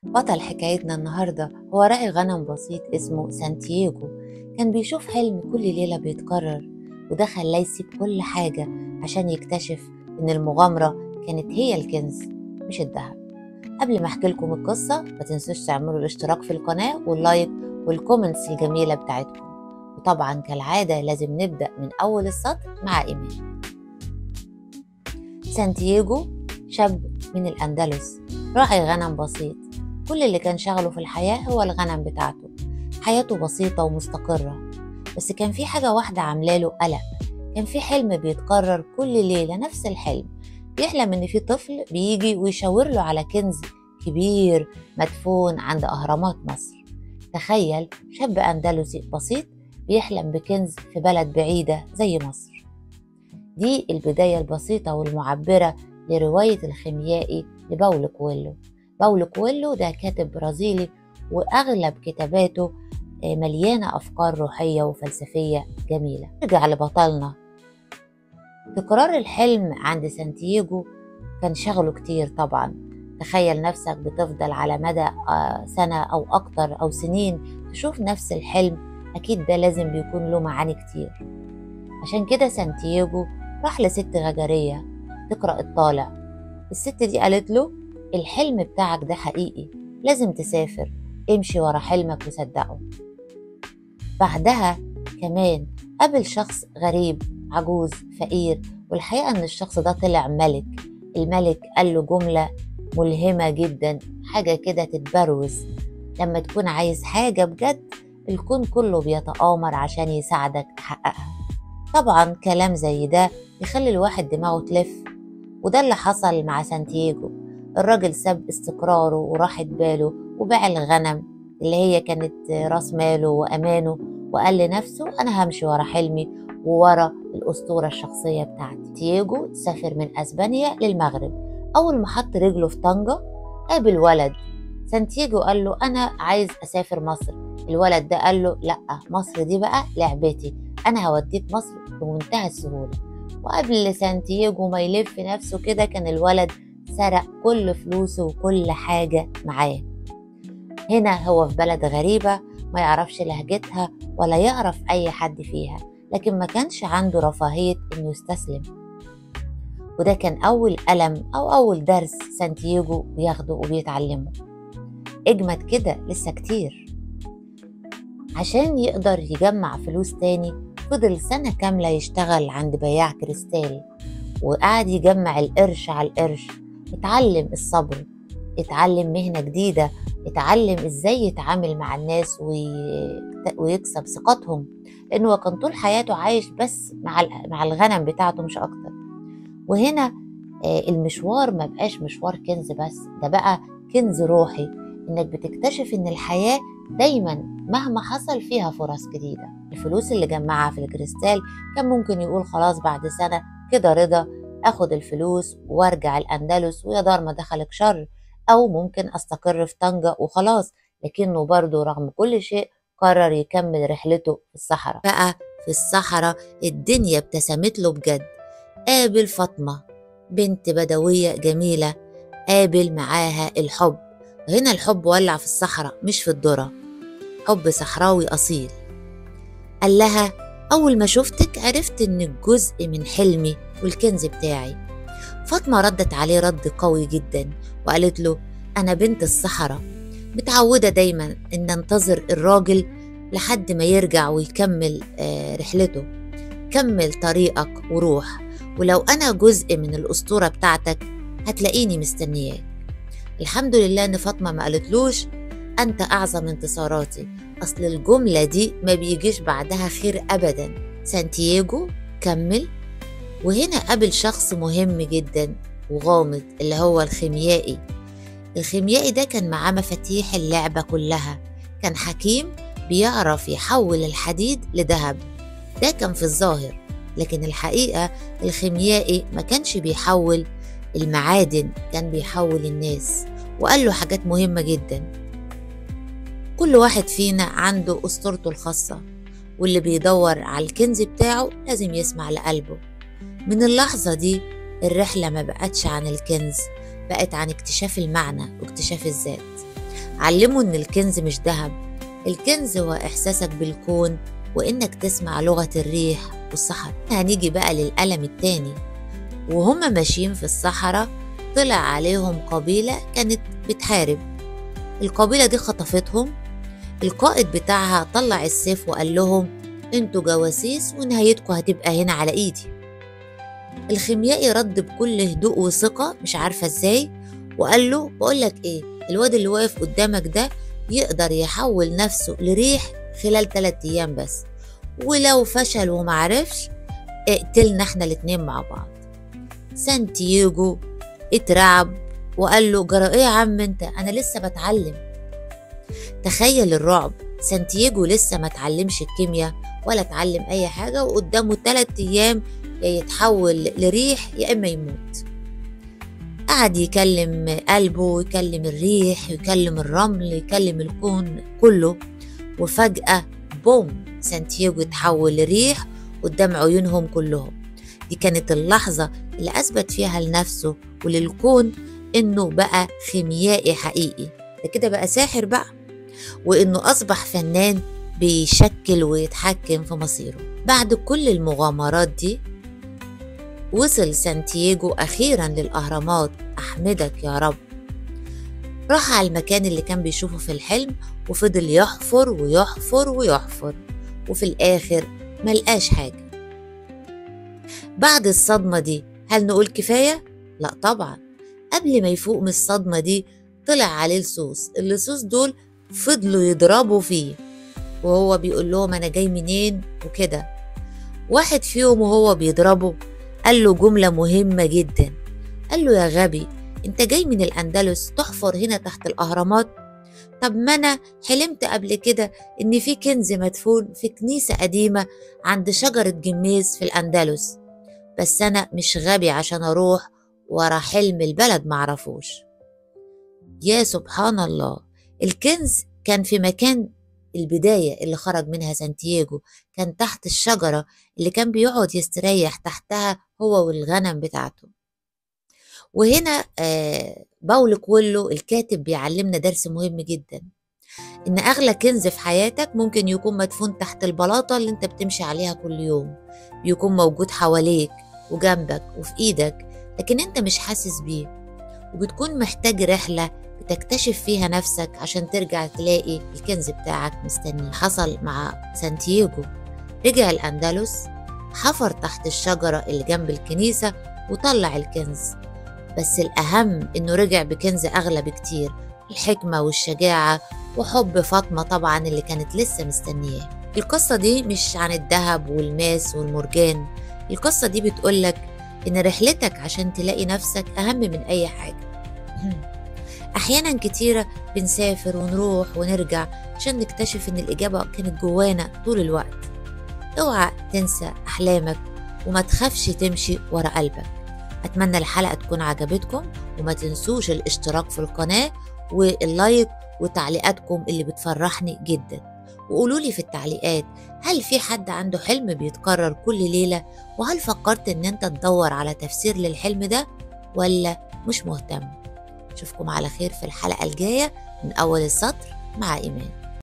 بطل حكايتنا النهاردة هو راعي غنم بسيط اسمه سانتياغو. كان بيشوف حلم كل ليلة بيتكرر، وده خلاه يسيب كل حاجة عشان يكتشف إن المغامرة كانت هي الكنز مش الذهب. قبل ما أحكي لكم القصة ما تنسوش تعملوا الاشتراك في القناة واللايك والكومنتس الجميلة بتاعتكم، وطبعا كالعادة لازم نبدأ من أول السطر مع إيمان. سانتياغو شاب من الأندلس، راعي غنم بسيط. كل اللي كان شغله في الحياة هو الغنم بتاعته. حياته بسيطة ومستقرة، بس كان في حاجة واحدة عاملاله قلق. كان في حلم بيتكرر كل ليلة، نفس الحلم. بيحلم إن في طفل بيجي ويشاور له على كنز كبير مدفون عند أهرامات مصر. تخيل شاب أندلسي بسيط بيحلم بكنز في بلد بعيدة زي مصر. دي البداية البسيطة والمعبرة لرواية الخيميائي لباولو كويلو. باولو كويلو ده كاتب برازيلي، وأغلب كتاباته مليانة أفكار روحية وفلسفية جميلة. نرجع لبطلنا. تكرار الحلم عند سانتياغو كان شغله كتير طبعا. تخيل نفسك بتفضل على مدى سنة أو أكتر أو سنين تشوف نفس الحلم، أكيد ده لازم بيكون له معاني كتير. عشان كده سانتياغو راح لست غجرية تقرأ الطالع. الست دي قالت له الحلم بتاعك ده حقيقي، لازم تسافر، امشي ورا حلمك وصدقه. بعدها كمان قابل شخص غريب عجوز فقير، والحقيقة ان الشخص ده طلع ملك. الملك قال له جملة ملهمة جدا، حاجة كده تتبروز. لما تكون عايز حاجة بجد الكون كله بيتآمر عشان يساعدك تحققها. طبعا كلام زي ده يخلي الواحد دماغه تلف، وده اللي حصل مع سانتياغو. الراجل ساب استقراره وراحة باله وباع الغنم اللي هي كانت راس ماله وأمانه، وقال لنفسه أنا همشي ورا حلمي وورا الأسطورة الشخصية بتاعتي. سانتياغو سافر من أسبانيا للمغرب. أول ما حط رجله في طنجة قابل ولد. سانتياغو قال له أنا عايز أسافر مصر. الولد ده قال له لأ، مصر دي بقى لعبتي، أنا هوديك مصر بمنتهى السهولة. وقبل سانتياغو ما يلف نفسه كده كان الولد سرق كل فلوسه وكل حاجة معاه. هنا هو في بلد غريبة ما يعرفش لهجتها ولا يعرف أي حد فيها، لكن ما كانش عنده رفاهية إنه يستسلم. وده كان أول ألم أو أول درس سانتياغو بياخده وبيتعلمه. اجمد كده لسه كتير. عشان يقدر يجمع فلوس تاني فضل سنة كاملة يشتغل عند بياع كريستال، وقعد يجمع القرش على القرش. اتعلم الصبر، اتعلم مهنة جديدة، اتعلم ازاي يتعامل مع الناس ويكسب ثقتهم، لانه كان طول حياته عايش بس مع الغنم بتاعته مش اكتر. وهنا المشوار ما بقاش مشوار كنز بس، ده بقى كنز روحي، انك بتكتشف ان الحياة دايما مهما حصل فيها فرص جديدة. الفلوس اللي جمعها في الكريستال كان ممكن يقول خلاص بعد سنة كده رضا، اخد الفلوس وارجع الأندلس ويا دار ما دخلك شر، او ممكن استقر في طنجة وخلاص. لكنه برضو رغم كل شيء قرر يكمل رحلته في الصحراء. بقى في الصحراء الدنيا ابتسمت له بجد. قابل فاطمة بنت بدوية جميلة، قابل معاها الحب. وهنا الحب ولع في الصحراء مش في الذرة، حب صحراوي أصيل. قال لها أول ما شفتك عرفت إنك جزء من حلمي والكنز بتاعي. فاطمة ردت عليه رد قوي جدا وقالت له أنا بنت الصحراء، متعودة دايما إن انتظر الراجل لحد ما يرجع ويكمل رحلته. كمل طريقك وروح، ولو أنا جزء من الأسطورة بتاعتك هتلاقيني مستنياك. الحمد لله إن فاطمة ما قالتلوش أنت أعظم انتصاراتي، أصل الجملة دي ما بيجيش بعدها خير أبدا. سانتياغو كمل، وهنا قابل شخص مهم جدا وغامض اللي هو الخيميائي. الخيميائي ده كان معاه مفاتيح اللعبة كلها، كان حكيم بيعرف يحول الحديد لذهب. ده كان في الظاهر، لكن الحقيقة الخيميائي ما كانش بيحول المعادن، كان بيحول الناس. وقال له حاجات مهمة جدا. كل واحد فينا عنده أسطورته الخاصة، واللي بيدور على الكنز بتاعه لازم يسمع لقلبه. من اللحظة دي الرحلة ما بقتش عن الكنز، بقت عن اكتشاف المعنى واكتشاف الذات. علمه إن الكنز مش ذهب، الكنز هو إحساسك بالكون وإنك تسمع لغة الريح والصحراء. هنيجي بقى للألم التاني. وهم ماشيين في الصحراء طلع عليهم قبيلة كانت بتحارب. القبيلة دي خطفتهم. القائد بتاعها طلع السيف وقال لهم انتوا جواسيس ونهايتكم هتبقى هنا على ايدي. الخيميائي رد بكل هدوء وثقة مش عارفة ازاي وقال له بقولك ايه، الواد اللي واقف قدامك ده يقدر يحول نفسه لريح خلال 3 أيام بس، ولو فشل ومعرفش اقتلنا احنا الاتنين مع بعض. سانتياغو اترعب وقال له جرى ايه يا عم انت، انا لسه بتعلم. تخيل الرعب، سانتياغو لسه ما اتعلمش الكيمياء ولا اتعلم اي حاجة وقدامه 3 أيام يا يتحول لريح يا اما يموت. قعد يكلم قلبه ويكلم الريح ويكلم الرمل يكلم الكون كله، وفجأة بوم سانتياغو اتحول لريح قدام عيونهم كلهم. دي كانت اللحظة اللي أثبت فيها لنفسه وللكون إنه بقى خيميائي حقيقي، ده كده بقى ساحر بقى، وإنه أصبح فنان بيشكل ويتحكم في مصيره. بعد كل المغامرات دي وصل سانتياغو أخيرا للأهرامات، أحمدك يا رب. راح على المكان اللي كان بيشوفه في الحلم وفضل يحفر ويحفر ويحفر، وفي الآخر ملقاش حاجة. بعد الصدمة دي هل نقول كفاية؟ لا طبعا. قبل ما يفوق من الصدمة دي طلع عليه اللصوص دول فضلوا يضربوا فيه وهو بيقول لهم أنا جاي منين وكده. واحد فيهم وهو بيضربه قال له جملة مهمة جدا، قال له يا غبي انت جاي من الأندلس تحفر هنا تحت الأهرامات؟ طب ما أنا حلمت قبل كده إن في كنز مدفون في كنيسة قديمة عند شجرة جميز في الأندلس، بس أنا مش غبي عشان أروح ورا حلم البلد معرفوش. يا سبحان الله، الكنز كان في مكان البداية اللي خرج منها سانتياغو، كان تحت الشجرة اللي كان بيقعد يستريح تحتها هو والغنم بتاعته. وهنا باولو كويلو الكاتب بيعلمنا درس مهم جدا، إن أغلى كنز في حياتك ممكن يكون مدفون تحت البلاطة اللي انت بتمشي عليها كل يوم، بيكون موجود حواليك وجنبك وفي إيدك لكن انت مش حاسس بيه، وبتكون محتاج رحلة بتكتشف فيها نفسك عشان ترجع تلاقي الكنز بتاعك مستني. حصل مع سانتياغو، رجع الأندلس حفر تحت الشجرة اللي جنب الكنيسة وطلع الكنز، بس الأهم إنه رجع بكنز أغلى بكتير، الحكمة والشجاعة وحب فاطمة طبعا اللي كانت لسه مستنياه. القصة دي مش عن الذهب والماس والمرجان، القصة دي بتقولك إن رحلتك عشان تلاقي نفسك أهم من أي حاجة. أحيانا كتيرة بنسافر ونروح ونرجع عشان نكتشف إن الإجابة كانت جوانا طول الوقت. اوعى تنسى أحلامك وما تخافش تمشي ورا قلبك. أتمنى الحلقة تكون عجبتكم، وما تنسوش الاشتراك في القناة واللايك وتعليقاتكم اللي بتفرحني جدا. وقولولي في التعليقات هل في حد عنده حلم بيتكرر كل ليلة، وهل فكرت إن أنت تدور على تفسير للحلم ده ولا مش مهتم؟ أشوفكم على خير في الحلقة الجاية من أول السطر مع إيمان.